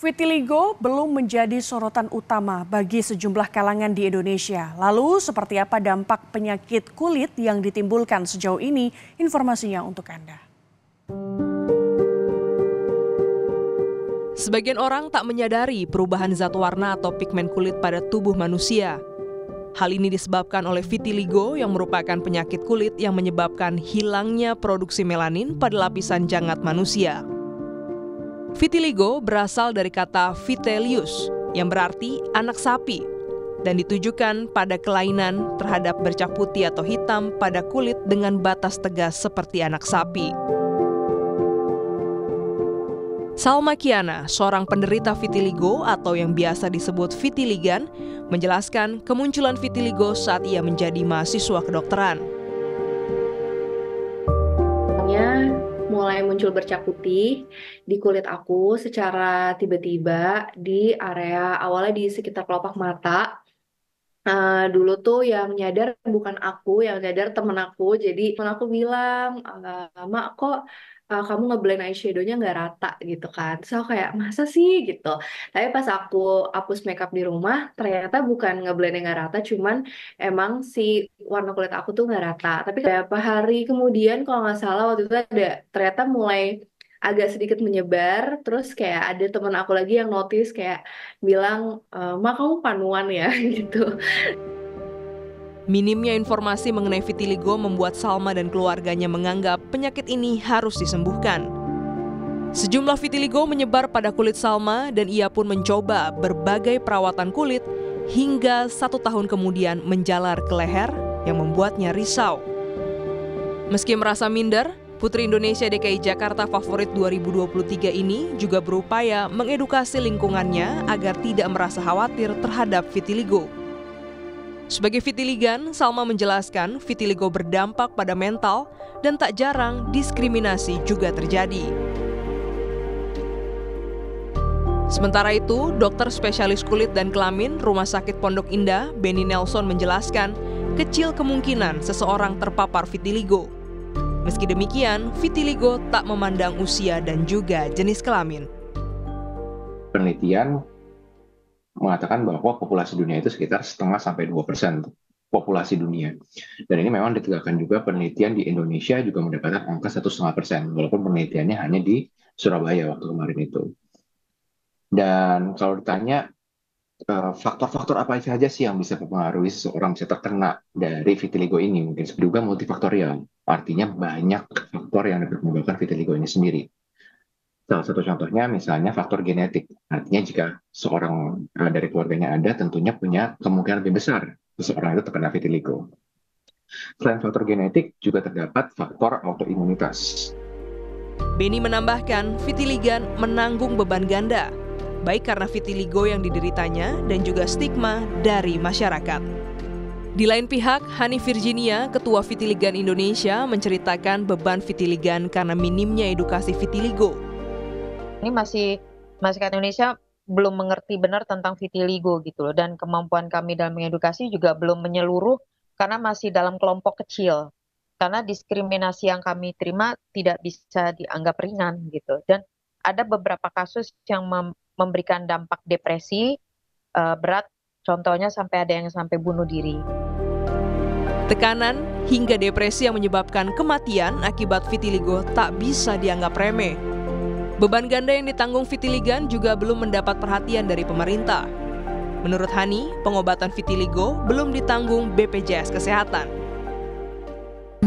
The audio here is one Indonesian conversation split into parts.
Vitiligo belum menjadi sorotan utama bagi sejumlah kalangan di Indonesia. Lalu seperti apa dampak penyakit kulit yang ditimbulkan sejauh ini? Informasinya untuk Anda. Sebagian orang tak menyadari perubahan zat warna atau pigmen kulit pada tubuh manusia. Hal ini disebabkan oleh vitiligo yang merupakan penyakit kulit yang menyebabkan hilangnya produksi melanin pada lapisan jangat manusia. Vitiligo berasal dari kata vitellius yang berarti anak sapi dan ditujukan pada kelainan terhadap bercak putih atau hitam pada kulit dengan batas tegas seperti anak sapi. Salma Kiana, seorang penderita vitiligo atau yang biasa disebut vitiligan, menjelaskan kemunculan vitiligo saat ia menjadi mahasiswa kedokteran. Mulai muncul bercak putih di kulit aku secara tiba-tiba di area awalnya di sekitar kelopak mata. Dulu tuh yang nyadar bukan aku, yang nyadar temen aku. Jadi temen aku bilang, "Mak, kok kamu ngeblend eyeshadow-nya nggak rata gitu kan." So kayak, masa sih gitu. Tapi pas aku hapus makeup di rumah, ternyata bukan ngeblendnya nggak rata, cuman emang si warna kulit aku tuh nggak rata. Tapi beberapa hari kemudian kalau nggak salah waktu itu ternyata mulai agak sedikit menyebar. Terus kayak ada temen aku lagi yang notice kayak bilang, "Ma, kamu panuan ya?" gitu. Minimnya informasi mengenai vitiligo membuat Salma dan keluarganya menganggap penyakit ini harus disembuhkan. Sejumlah vitiligo menyebar pada kulit Salma dan ia pun mencoba berbagai perawatan kulit hingga 1 tahun kemudian menjalar ke leher yang membuatnya risau. Meski merasa minder, Putri Indonesia DKI Jakarta Favorit 2023 ini juga berupaya mengedukasi lingkungannya agar tidak merasa khawatir terhadap vitiligo. Sebagai vitiligan, Salma menjelaskan vitiligo berdampak pada mental dan tak jarang diskriminasi juga terjadi. Sementara itu, dokter spesialis kulit dan kelamin Rumah Sakit Pondok Indah, Benny Nelson menjelaskan kecil kemungkinan seseorang terpapar vitiligo. Meski demikian, vitiligo tak memandang usia dan juga jenis kelamin. Penelitian mengatakan bahwa populasi dunia itu sekitar 0,5-2% populasi dunia. Dan ini memang ditegakkan juga penelitian di Indonesia juga mendapatkan angka 1,5%, walaupun penelitiannya hanya di Surabaya waktu kemarin itu. Dan kalau ditanya faktor-faktor apa saja sih yang bisa mempengaruhi seseorang bisa terkena dari vitiligo ini, mungkin juga multifaktorial. Artinya banyak faktor yang dapat menyebabkan vitiligo ini sendiri. Salah satu contohnya misalnya faktor genetik. Artinya jika seorang dari keluarganya ada, tentunya punya kemungkinan lebih besar seseorang itu terkena vitiligo. Selain faktor genetik, juga terdapat faktor autoimunitas. Benny menambahkan, vitiligan menanggung beban ganda, baik karena vitiligo yang dideritanya dan juga stigma dari masyarakat. Di lain pihak, Hani Virginia, Ketua Vitiligan Indonesia, menceritakan beban vitiligan karena minimnya edukasi vitiligo. Ini masyarakat Indonesia belum mengerti benar tentang vitiligo gitu loh, dan kemampuan kami dalam mengedukasi juga belum menyeluruh karena masih dalam kelompok kecil. Karena diskriminasi yang kami terima tidak bisa dianggap ringan gitu, dan ada beberapa kasus yang memberikan dampak depresi berat, contohnya sampai ada yang sampai bunuh diri. Tekanan hingga depresi yang menyebabkan kematian akibat vitiligo tak bisa dianggap remeh. Beban ganda yang ditanggung vitiligan juga belum mendapat perhatian dari pemerintah. Menurut Hani, pengobatan vitiligo belum ditanggung BPJS Kesehatan.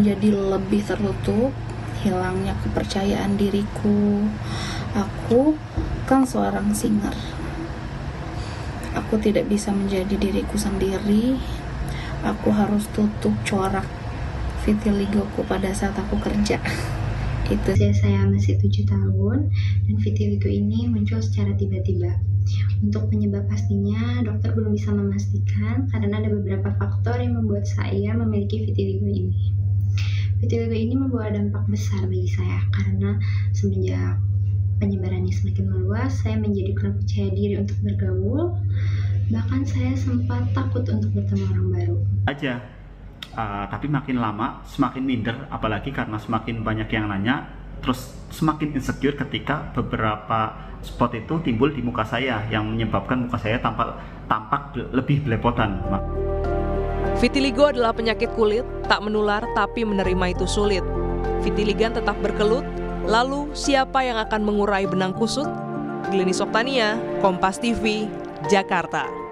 Jadi lebih tertutup, hilangnya kepercayaan diriku. Aku kan seorang singer. Aku tidak bisa menjadi diriku sendiri. Aku harus tutup corak vitiligoku pada saat aku kerja. Itu saya masih 7 tahun dan vitiligo ini muncul secara tiba-tiba. Untuk penyebab pastinya dokter belum bisa memastikan karena ada beberapa faktor yang membuat saya memiliki vitiligo ini. Vitiligo ini membawa dampak besar bagi saya karena semenjak penyebarannya semakin meluas, saya menjadi kurang percaya diri untuk bergaul. Bahkan saya sempat takut untuk bertemu orang baru. Tapi makin lama semakin minder, apalagi karena semakin banyak yang nanya, terus semakin insecure ketika beberapa spot itu timbul di muka saya yang menyebabkan muka saya tampak lebih belepotan. Vitiligo adalah penyakit kulit, tak menular tapi menerima itu sulit. Vitiligan tetap berkelut, lalu siapa yang akan mengurai benang kusut? Glenis Oktania, Kompas TV, Jakarta.